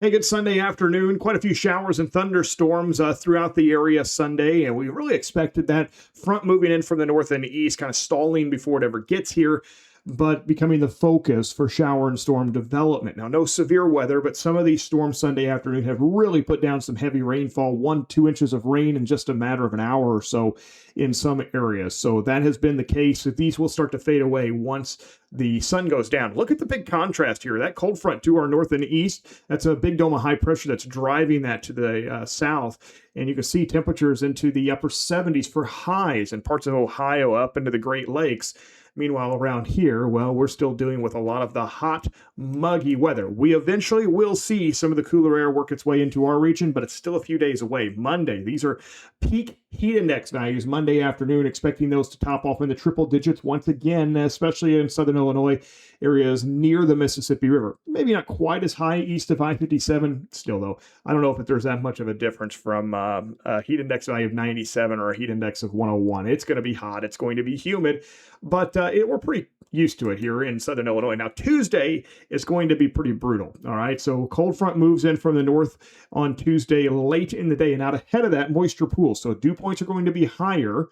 Hey, good Sunday afternoon. Quite a few showers and thunderstorms throughout the area Sunday, and we really expected that front moving in from the north and east, kind of stalling before it ever gets here, but becoming the focus for shower and storm development. Now, no severe weather, but some of these storms Sunday afternoon have really put down some heavy rainfall, 1, 2 inches of rain in just a matter of an hour or so in some areas. So that has been the case. These will start to fade away once the sun goes down. Look at the big contrast here. That cold front to our north and east, that's a big dome of high pressure that's driving that to the south. And you can see temperatures into the upper 70s for highs in parts of Ohio up into the Great Lakes. Meanwhile, around here, well, we're still dealing with a lot of the hot, muggy weather. We eventually will see some of the cooler air work its way into our region, but it's still a few days away. Monday, these are peak heat index values Monday afternoon, expecting those to top off in the triple digits once again, especially in southern Illinois areas near the Mississippi River. Maybe not quite as high east of I-57. Still, though, I don't know if there's that much of a difference from a heat index value of 97 or a heat index of 101. It's going to be hot. It's going to be humid, but we're pretty used to it here in southern Illinois. Now, Tuesday is going to be pretty brutal. All right. So cold front moves in from the north on Tuesday late in the day, and out ahead of that, moisture pools. So dew points are going to be higher,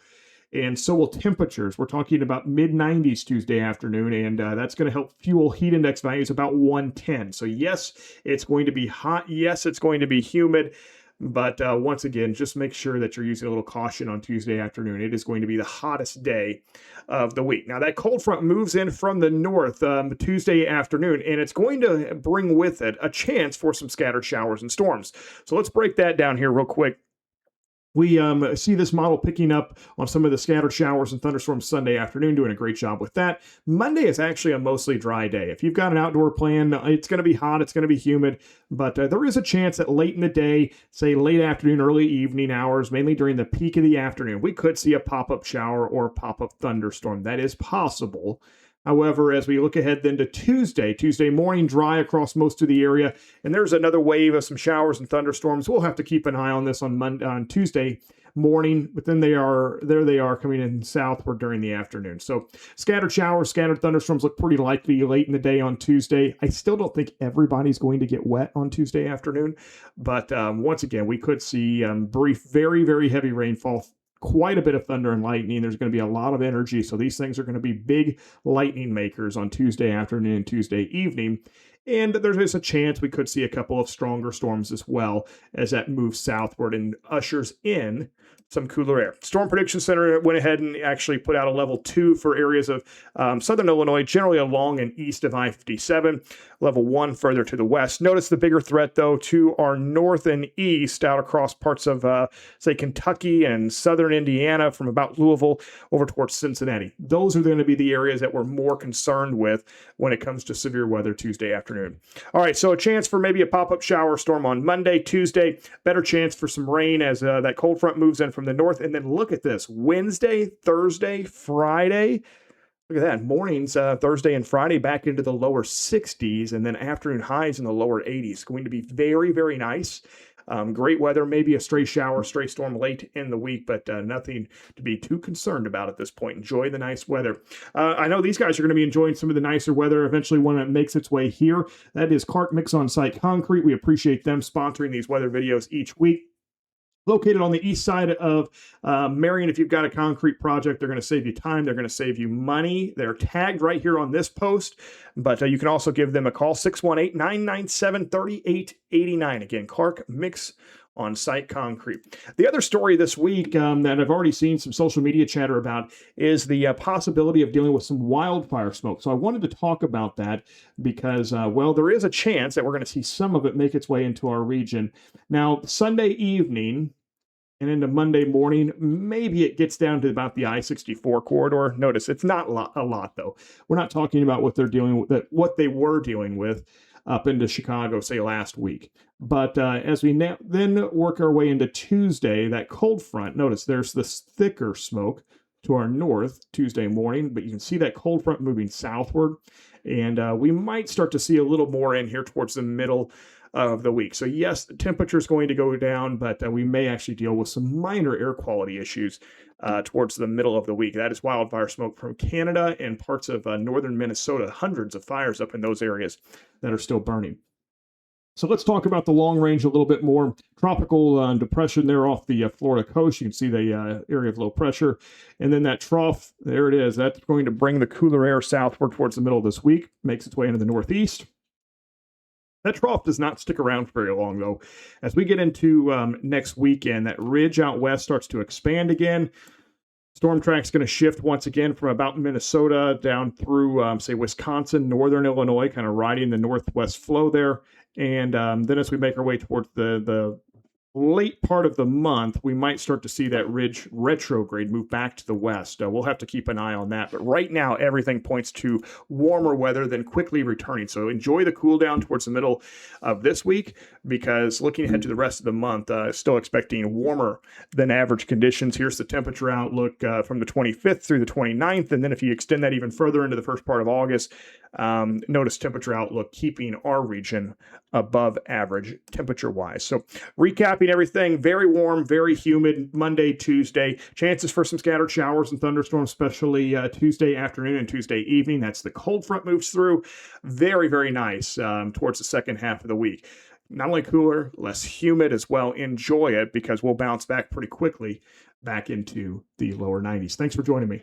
and so will temperatures. We're talking about mid-90s Tuesday afternoon, and that's going to help fuel heat index values about 110. So yes, it's going to be hot. Yes, it's going to be humid. But once again, just make sure that you're using a little caution on Tuesday afternoon. It is going to be the hottest day of the week. Now, that cold front moves in from the north Tuesday afternoon, and it's going to bring with it a chance for some scattered showers and storms. So let's break that down here real quick. We see this model picking up on some of the scattered showers and thunderstorms Sunday afternoon, doing a great job with that. Monday is actually a mostly dry day. If you've got an outdoor plan, it's going to be hot, it's going to be humid, but there is a chance that late in the day, say late afternoon, early evening hours, mainly during the peak of the afternoon, we could see a pop-up shower or pop-up thunderstorm. That is possible. However, as we look ahead then to Tuesday morning, dry across most of the area, and there's another wave of some showers and thunderstorms. We'll have to keep an eye on this on Tuesday morning, but then they are coming in southward during the afternoon. So scattered showers, scattered thunderstorms look pretty likely late in the day on Tuesday. I still don't think everybody's going to get wet on Tuesday afternoon, but once again, we could see brief, very, very heavy rainfall, quite a bit of thunder and lightning. There's going to be a lot of energy. So these things are going to be big lightning makers on Tuesday afternoon and Tuesday evening. And there's a chance we could see a couple of stronger storms as well as that moves southward and ushers in some cooler air. Storm Prediction Center went ahead and actually put out a level 2 for areas of southern Illinois, generally along and east of I-57, level 1 further to the west. Notice the bigger threat, though, to our north and east out across parts of, say, Kentucky and southern Indiana from about Louisville over towards Cincinnati. Those are going to be the areas that we're more concerned with when it comes to severe weather Tuesday afternoon. All right, so a chance for maybe a pop-up shower storm on Monday, Tuesday, better chance for some rain as that cold front moves in from the north. And then look at this, Wednesday, Thursday, Friday. Look at that. Mornings, Thursday and Friday, back into the lower 60s, and then afternoon highs in the lower 80s. Going to be very, very nice. Great weather, maybe a stray shower, stray storm late in the week, but nothing to be too concerned about at this point. Enjoy the nice weather. I know these guys are going to be enjoying some of the nicer weather eventually when it makes its way here. That is Clark Mix on Site Concrete. We appreciate them sponsoring these weather videos each week. Located on the east side of Marion. If you've got a concrete project, they're going to save you time. They're going to save you money. They're tagged right here on this post, but you can also give them a call, 618-997-3889. Again, Clark Mix on Site Concrete. The other story this week that I've already seen some social media chatter about is the possibility of dealing with some wildfire smoke. So I wanted to talk about that because, well, there is a chance that we're going to see some of it make its way into our region. Now, Sunday evening and into Monday morning, maybe it gets down to about the I-64 corridor. Notice it's not a lot, though. We're not talking about what they're dealing with, what they were dealing with up into Chicago, say, last week. But as we then work our way into Tuesday, that cold front, notice there's this thicker smoke to our north Tuesday morning, but you can see that cold front moving southward. And we might start to see a little more in here towards the middle of the week. So yes, the temperature is going to go down, but we may actually deal with some minor air quality issues towards the middle of the week. That is wildfire smoke from Canada and parts of northern Minnesota. Hundreds of fires up in those areas that are still burning. So let's talk about the long range a little bit more. Tropical depression there off the Florida coast. You can see the area of low pressure. And then that trough, there it is. That's going to bring the cooler air southward towards the middle of this week, makes its way into the northeast. That trough does not stick around for very long, though. As we get into next weekend, that ridge out west starts to expand again. Storm track's going to shift once again from about Minnesota down through, say, Wisconsin, northern Illinois, kind of riding the northwest flow there. And then as we make our way towards the late part of the month, we might start to see that ridge retrograde move back to the west. We'll have to keep an eye on that. But right now, everything points to warmer weather than quickly returning. So enjoy the cool down towards the middle of this week, because looking ahead to the rest of the month, still expecting warmer than average conditions. Here's the temperature outlook from the 25th through the 29th. And then if you extend that even further into the first part of August, notice temperature outlook keeping our region above average temperature-wise. So recapping everything, very warm, very humid Monday, Tuesday. Chances for some scattered showers and thunderstorms, especially Tuesday afternoon and Tuesday evening. That's the cold front moves through. Very, very nice towards the second half of the week. Not only cooler, less humid as well. Enjoy it, because we'll bounce back pretty quickly back into the lower 90s. Thanks for joining me.